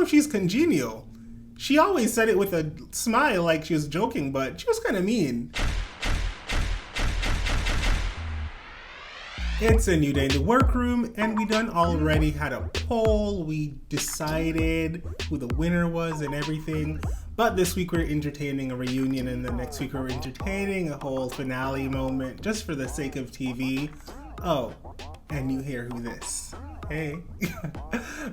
if she's congenial. She always said it with a smile like she was joking, but she was kind of mean. It's a new day in the workroom, and we done already had a poll. We decided who the winner was and everything. But this week we're entertaining a reunion, and the next week we're entertaining a whole finale moment just for the sake of TV. Oh, and you hear who this. Hey.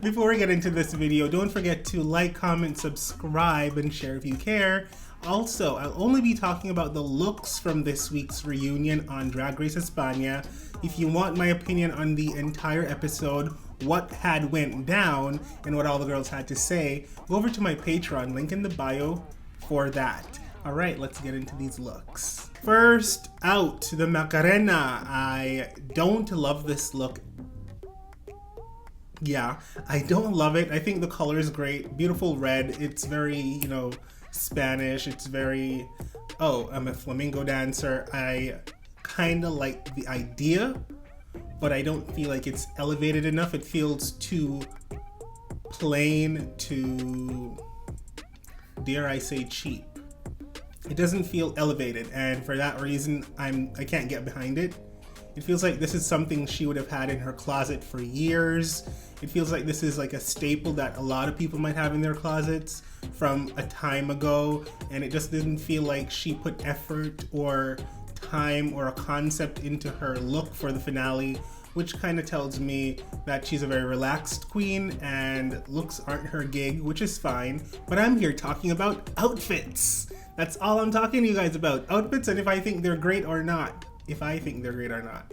Before we get into this video, don't forget to like, comment, subscribe, and share if you care. Also, I'll only be talking about the looks from this week's reunion on Drag Race España. If you want my opinion on the entire episode, what had went down, and what all the girls had to say, go over to my Patreon, link in the bio for that. Alright, let's get into these looks. First out, the Macarena. I don't love this look. Yeah, I don't love it. I think the color is great. Beautiful red. It's very, Spanish. It's very, I'm a flamenco dancer. I kind of like the idea, but I don't feel like it's elevated enough. It feels too plain, too, dare I say, cheap. It doesn't feel elevated, and for that reason, I can't get behind it. It feels like this is something she would have had in her closet for years. It feels like this is like a staple that a lot of people might have in their closets from a time ago, and it just didn't feel like she put effort or time or a concept into her look for the finale, which kind of tells me that she's a very relaxed queen and looks aren't her gig, which is fine. But I'm here talking about outfits. That's all I'm talking to you guys about. Outfits, and if I think they're great or not. If I think they're great or not.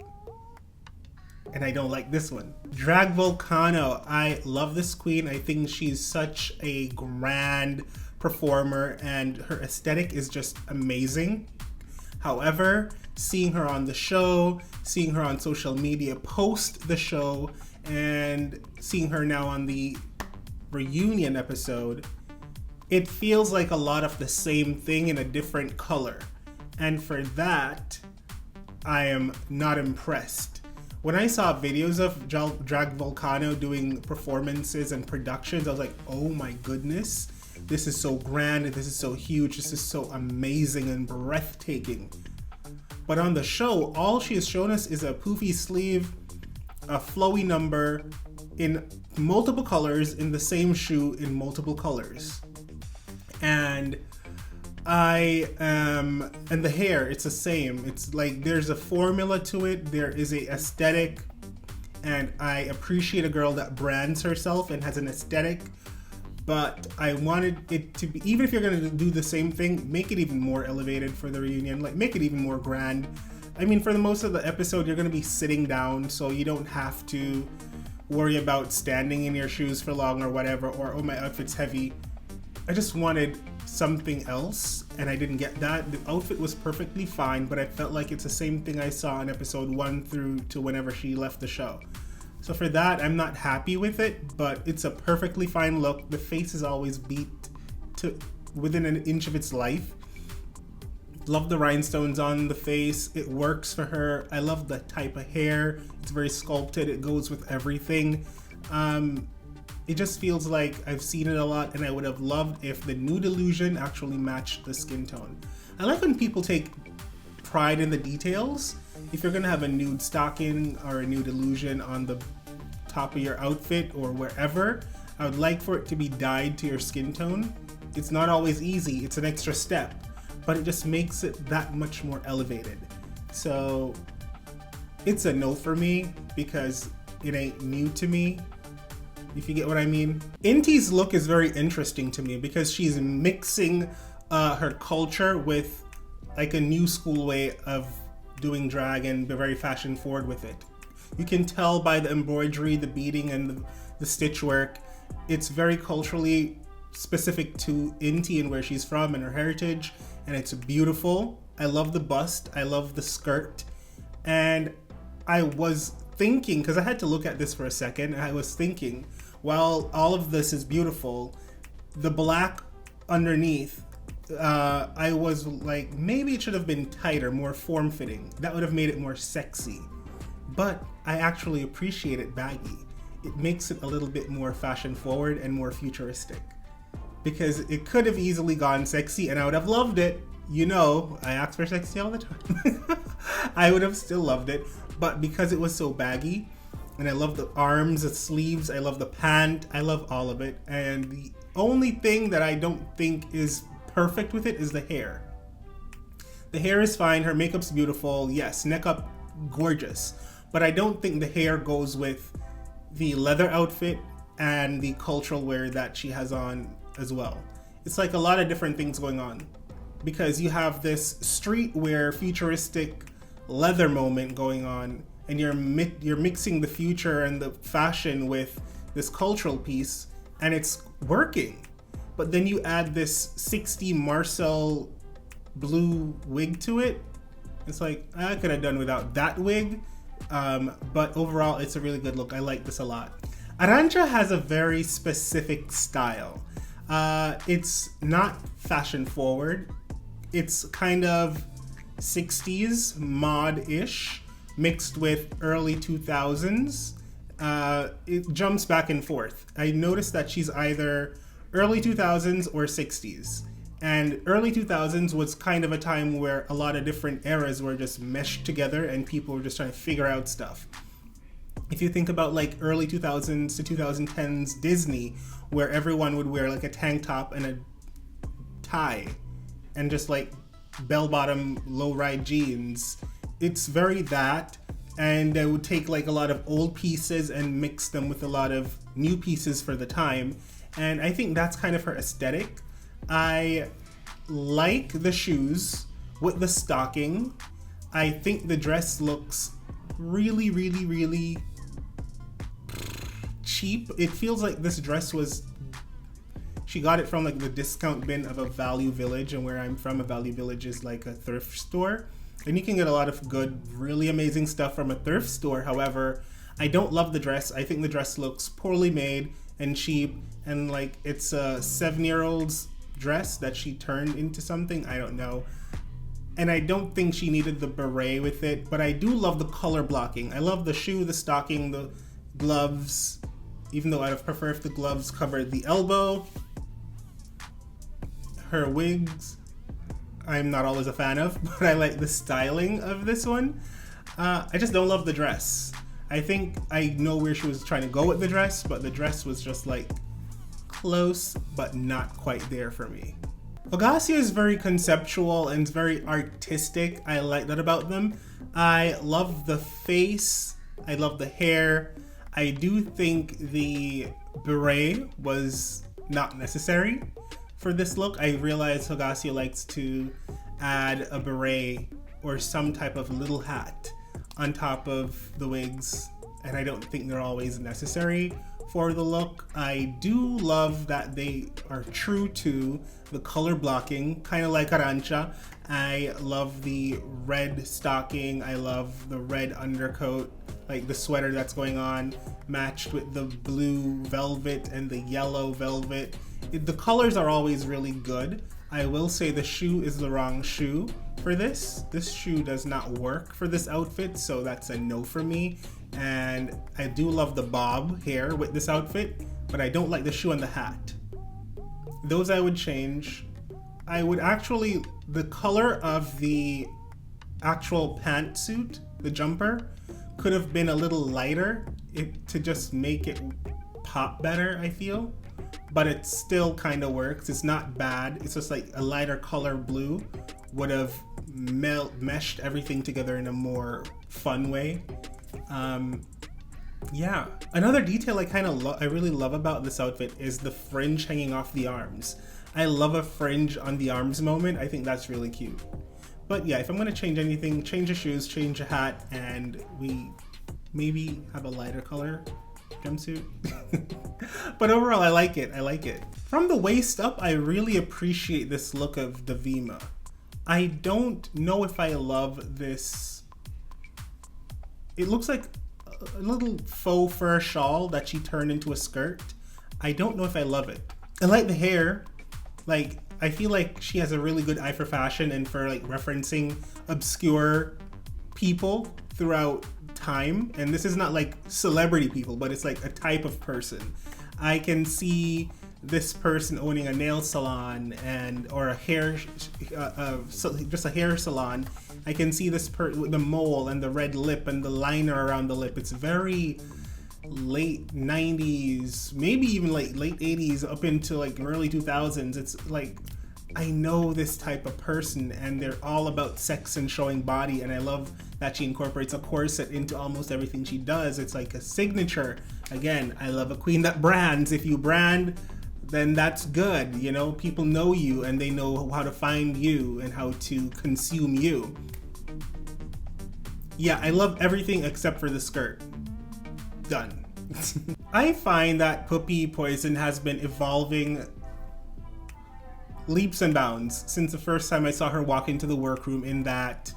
And I don't like this one. Drag Volcano. I love this queen. I think she's such a grand performer and her aesthetic is just amazing. However, seeing her on the show, seeing her on social media post the show, and seeing her now on the reunion episode, it feels like a lot of the same thing in a different color. And for that, I am not impressed. When I saw videos of Drag Volcano doing performances and productions, I was like, oh my goodness, this is so grand, this is so huge, this is so amazing and breathtaking. But on the show, all she has shown us is a poofy sleeve, a flowy number in multiple colors, in the same shoe in multiple colors. And and the hair, it's the same. It's like there's a formula to it. There is a aesthetic, and I appreciate a girl that brands herself and has an aesthetic. But I wanted it to be, even if you're gonna do the same thing, make it even more elevated for the reunion. Like make it even more grand. I mean, for the most of the episode, you're gonna be sitting down, so you don't have to worry about standing in your shoes for long or whatever, or oh my outfit's heavy. I just wanted something else, and I didn't get that. The outfit was perfectly fine, but I felt like it's the same thing I saw in episode 1 through to whenever she left the show. So for that, I'm not happy with it, but it's a perfectly fine look. The face is always beat to within an inch of its life. Love the rhinestones on the face. It works for her. I love the type of hair. It's very sculpted. It goes with everything. It just feels like I've seen it a lot, and I would have loved if the nude illusion actually matched the skin tone. I like when people take pride in the details. If you're gonna have a nude stocking or a nude illusion on the top of your outfit or wherever, I would like for it to be dyed to your skin tone. It's not always easy, it's an extra step, but it just makes it that much more elevated. So it's a no for me because it ain't new to me. If you get what I mean. Inti's look is very interesting to me because she's mixing her culture with like a new school way of doing drag and be very fashion forward with it. You can tell by the embroidery, the beading, and the stitch work. It's very culturally specific to Inti and where she's from and her heritage, and it's beautiful. I love the bust, I love the skirt, and I was thinking, because I had to look at this for a second, I was thinking, while all of this is beautiful, the black underneath, I was like, maybe it should have been tighter, more form-fitting. That would have made it more sexy. But I actually appreciate it baggy. it makes it a little bit more fashion forward and more futuristic. Because it could have easily gone sexy and I would have loved it. You know, I ask for sexy all the time. I would have still loved it. But because it was so baggy, and I love the arms, the sleeves, I love the pant, I love all of it. And the only thing that I don't think is perfect with it is the hair. The hair is fine, her makeup's beautiful, yes, neck up, gorgeous. But I don't think the hair goes with the leather outfit and the cultural wear that she has on as well. It's like a lot of different things going on. Because you have this streetwear futuristic leather moment going on, and you're mixing the future and the fashion with this cultural piece, and it's working. But then you add this 60 Marcel blue wig to it. It's like, I could have done without that wig, but overall it's a really good look. I like this a lot. Aranja has a very specific style. It's not fashion forward. It's kind of 60s mod-ish mixed with early 2000s. It jumps back and forth. I noticed that she's either early 2000s or 60s. And early 2000s was kind of a time where a lot of different eras were just meshed together and people were just trying to figure out stuff. If you think about like early 2000s to 2010s Disney, where everyone would wear like a tank top and a tie and just like bell-bottom low-ride jeans, it's very that, and they would take like a lot of old pieces and mix them with a lot of new pieces for the time, and I think that's kind of her aesthetic. I like the shoes with the stocking. I think the dress looks really, really, really cheap. It feels like this dress was, she got it from like the discount bin of a Value Village, and where I'm from, a Value Village is like a thrift store. And you can get a lot of good, really amazing stuff from a thrift store. However, I don't love the dress. I think the dress looks poorly made and cheap, and like it's a 7-year-old's dress that she turned into something, I don't know. And I don't think she needed the beret with it, but I do love the color blocking. I love the shoe, the stocking, the gloves, even though I'd have preferred if the gloves covered the elbow. Her wigs, I'm not always a fan of, but I like the styling of this one. I just don't love the dress. I think I know where she was trying to go with the dress, but the dress was just like close, but not quite there for me. Augasia is very conceptual and very artistic. I like that about them. I love the face. I love the hair. I do think the beret was not necessary for this look. I realize Augasia likes to add a beret or some type of little hat on top of the wigs, and I don't think they're always necessary for the look. I do love that they are true to the color blocking, kind of like Aranja. I love the red stocking. I love the red undercoat, like the sweater that's going on, matched with the blue velvet and the yellow velvet. The colors are always really good. I will say the shoe is the wrong shoe for this. This shoe does not work for this outfit, so that's a no for me. And I do love the bob hair with this outfit, but I don't like the shoe and the hat. Those I would change. I would actually, the color of the actual pantsuit, the jumper, could have been a little lighter to just make it pop better, I feel. But it still kind of works. It's not bad. It's just like a lighter color blue would have meshed everything together in a more fun way. Yeah. Another detail I really love about this outfit is the fringe hanging off the arms. I love a fringe on the arms moment. I think that's really cute. But yeah, if I'm gonna change anything, change the shoes, change the hat, and we maybe have a lighter color jumpsuit. But overall, I like it. I like it. From the waist up, I really appreciate this look of Davima. I don't know if I love this. It looks like a little faux fur shawl that she turned into a skirt. I don't know if I love it. I like the hair. Like, I feel like she has a really good eye for fashion and for like referencing obscure people throughout time, and this is not like celebrity people, but it's like a type of person. I can see this person owning a nail salon or a hair, just a hair salon. I can see this with the mole and the red lip and the liner around the lip. It's very late 90s, maybe even like late 80s up into like early 2000s. It's like, I know this type of person, and they're all about sex and showing body, and I love that she incorporates a corset into almost everything she does. It's like a signature. Again, I love a queen that brands. If you brand, then that's good. You know, people know you and they know how to find you and how to consume you. Yeah, I love everything except for the skirt. Done. I find that Puppy Poison has been evolving leaps and bounds since the first time I saw her walk into the workroom in that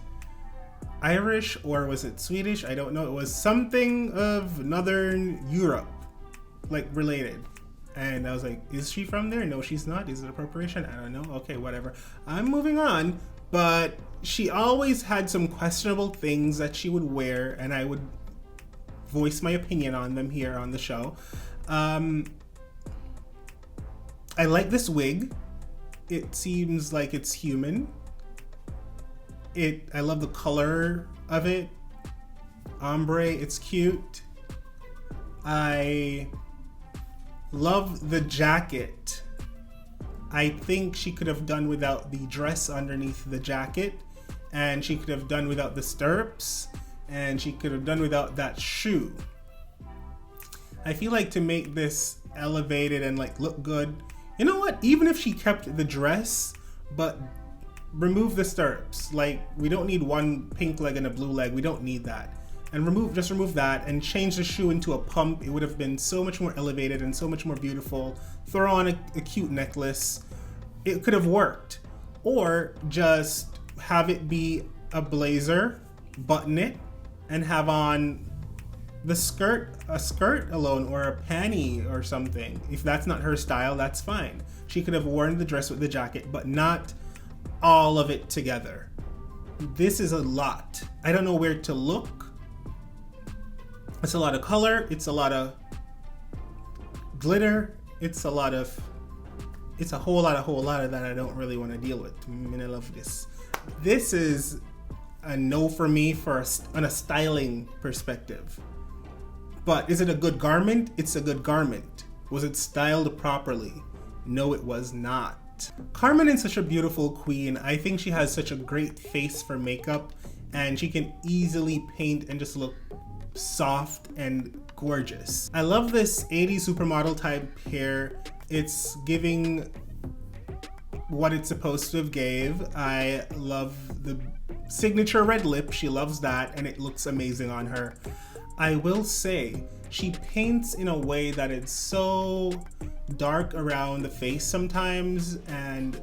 Irish, or was it Swedish? I don't know. It was something of Northern Europe, like related. And I was like, is she from there? No, she's not. Is it appropriation? I don't know. Okay, whatever. I'm moving on. But she always had some questionable things that she would wear, and I would voice my opinion on them here on the show. I like this wig. It seems like it's human. I love the color of it. Ombre, it's cute. I love the jacket. I think she could have done without the dress underneath the jacket, and she could have done without the stirrups, and she could have done without that shoe. I feel like to make this elevated and like look good, you know what? Even if she kept the dress, but remove the stirrups. Like, we don't need one pink leg and a blue leg. We don't need that. And just remove that and change the shoe into a pump. It would have been so much more elevated and so much more beautiful. Throw on a cute necklace. It could have worked. Or just have it be a blazer, button it, and have on a skirt alone, or a panty or something. If that's not her style, that's fine. She could have worn the dress with the jacket, but not all of it together. This is a lot. I don't know where to look. It's a lot of color. It's a lot of glitter. It's a whole lot of that I don't really want to deal with. And I love this. This is a no for me on a styling perspective. But is it a good garment? It's a good garment. Was it styled properly? No, it was not. Carmen is such a beautiful queen. I think she has such a great face for makeup, and she can easily paint and just look soft and gorgeous. I love this 80s supermodel type hair. It's giving what it's supposed to have gave. I love the signature red lip. She loves that, and it looks amazing on her. I will say, she paints in a way that it's so dark around the face sometimes, and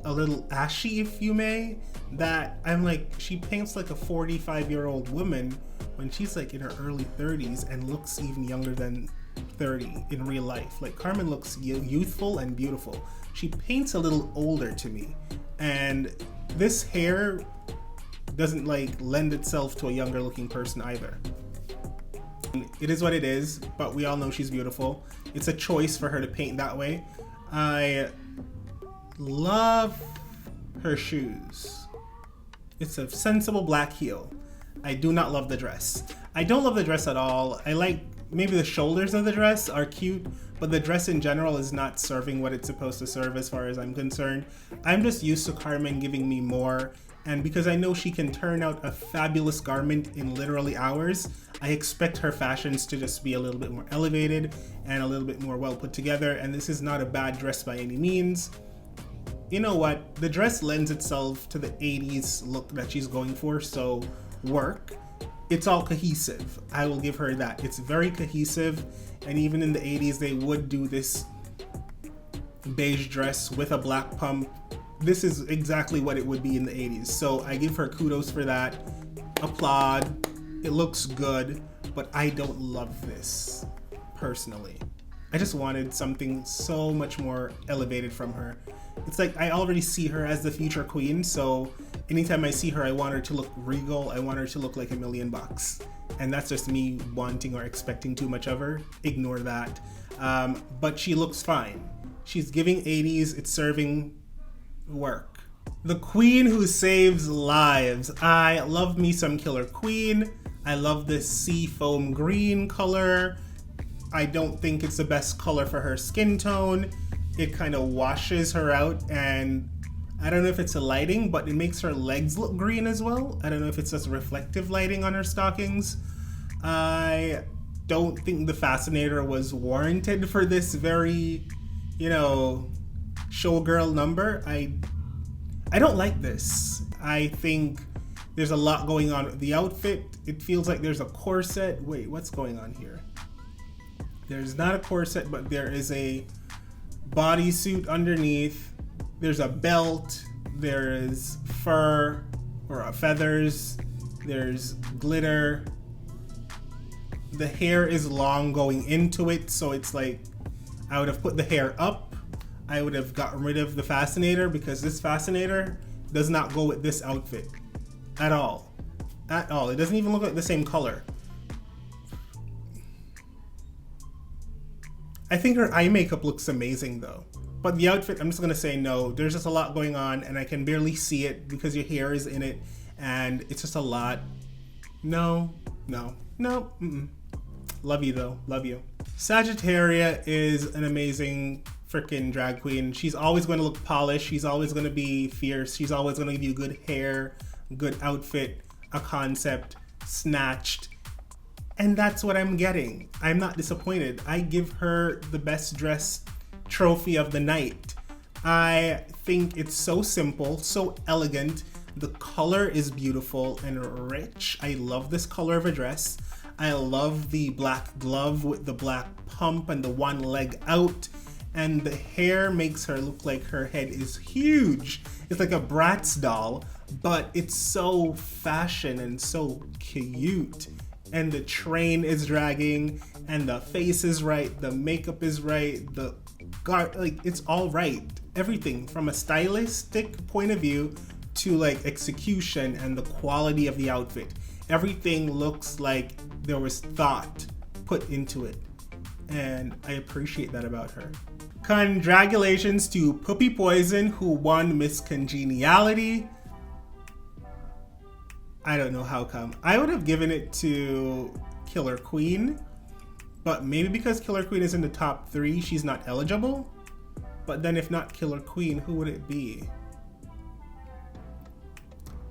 a little ashy, if you may, that I'm like, she paints like a 45-year-old woman when she's like in her early 30s and looks even younger than 30 in real life. Like, Carmen looks youthful and beautiful. She paints a little older to me, and this hair doesn't like lend itself to a younger looking person either. It is what it is, but we all know she's beautiful. It's a choice for her to paint that way. I love her shoes. It's a sensible black heel. I do not love the dress. I don't love the dress at all. I like maybe the shoulders of the dress are cute, but the dress in general is not serving what it's supposed to serve as far as I'm concerned. I'm just used to Carmen giving me more, and because I know she can turn out a fabulous garment in literally hours, I expect her fashions to just be a little bit more elevated and a little bit more well put together, and this is not a bad dress by any means. You know what? The dress lends itself to the 80s look that she's going for, so work. It's all cohesive. I will give her that. It's very cohesive, and even in the 80s, they would do this beige dress with a black pump. This is exactly what it would be in the 80s, so I give her kudos for that. Applaud. It looks good, but I don't love this, personally. I just wanted something so much more elevated from her. It's like I already see her as the future queen, so anytime I see her, I want her to look regal. I want her to look like $1 million. and that's just me wanting or expecting too much of her. Ignore that. But she looks fine. She's giving 80s, it's serving work. The queen who saves lives. I love me some Killer Queen. I love this sea foam green color. I don't think it's the best color for her skin tone. It kind of washes her out, and I don't know if it's the lighting, but it makes her legs look green as well. I don't know if it's just reflective lighting on her stockings. I don't think the fascinator was warranted for this very, showgirl number. I don't like this. I think there's a lot going on with the outfit. It feels like there's a corset. Wait, what's going on here? There's not a corset, but there is a bodysuit underneath. There's a belt. There is fur or feathers. There's glitter. The hair is long going into it, so it's like I would have put the hair up. I would have gotten rid of the fascinator because this fascinator does not go with this outfit at all. At all. It doesn't even look like the same color. I think her eye makeup looks amazing though. But the outfit, I'm just gonna say no. There's just a lot going on and I can barely see it because your hair is in it and it's just a lot. No. Love you though, love you. Sagittaria is an amazing freaking drag queen. She's always gonna look polished. She's always gonna be fierce. She's always gonna give you good hair, good outfit, a concept, snatched. And that's what I'm getting. I'm not disappointed. I give her the best dress trophy of the night. I think it's so simple, so elegant. The color is beautiful and rich. I love this color of a dress. I love the black glove with the black pump and the one leg out. And the hair makes her look like her head is huge. It's like a Bratz doll, but it's so fashion and so cute. And the train is dragging, and the face is right, the makeup is right, it's all right. Everything from a stylistic point of view to like execution and the quality of the outfit. Everything looks like there was thought put into it, and I appreciate that about her. Congratulations to Puppy Poison, who won Miss Congeniality. I don't know how come. I would have given it to Killer Queen, but maybe because Killer Queen is in the top 3, she's not eligible. But then if not Killer Queen, who would it be?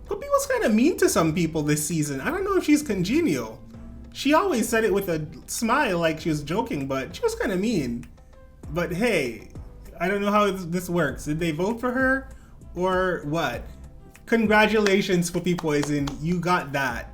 Puppy was kind of mean to some people this season. I don't know if she's congenial. She always said it with a smile like she was joking, but she was kind of mean. But hey, I don't know how this works. Did they vote for her or what? Congratulations, Puppy Poison, you got that.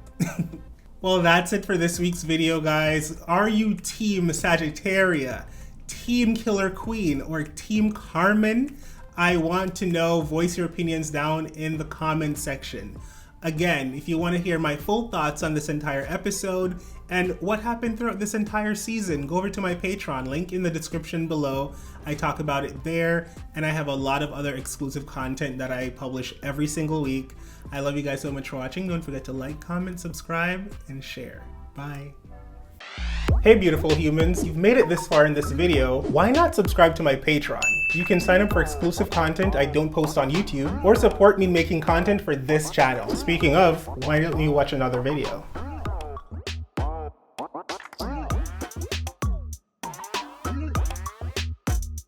Well, that's it for this week's video, guys. Are you Team Sagittaria, Team Killer Queen, or Team Carmen? I want to know. Voice your opinions down in the comment section. Again, if you want to hear my full thoughts on this entire episode and what happened throughout this entire season, go over to my Patreon, link in the description below. I talk about it there, and I have a lot of other exclusive content that I publish every single week. I love you guys so much for watching. Don't forget to like, comment, subscribe, and share. Bye. Hey beautiful humans, you've made it this far in this video. Why not subscribe to my Patreon? You can sign up for exclusive content I don't post on YouTube, or support me making content for this channel. Speaking of, why don't you watch another video?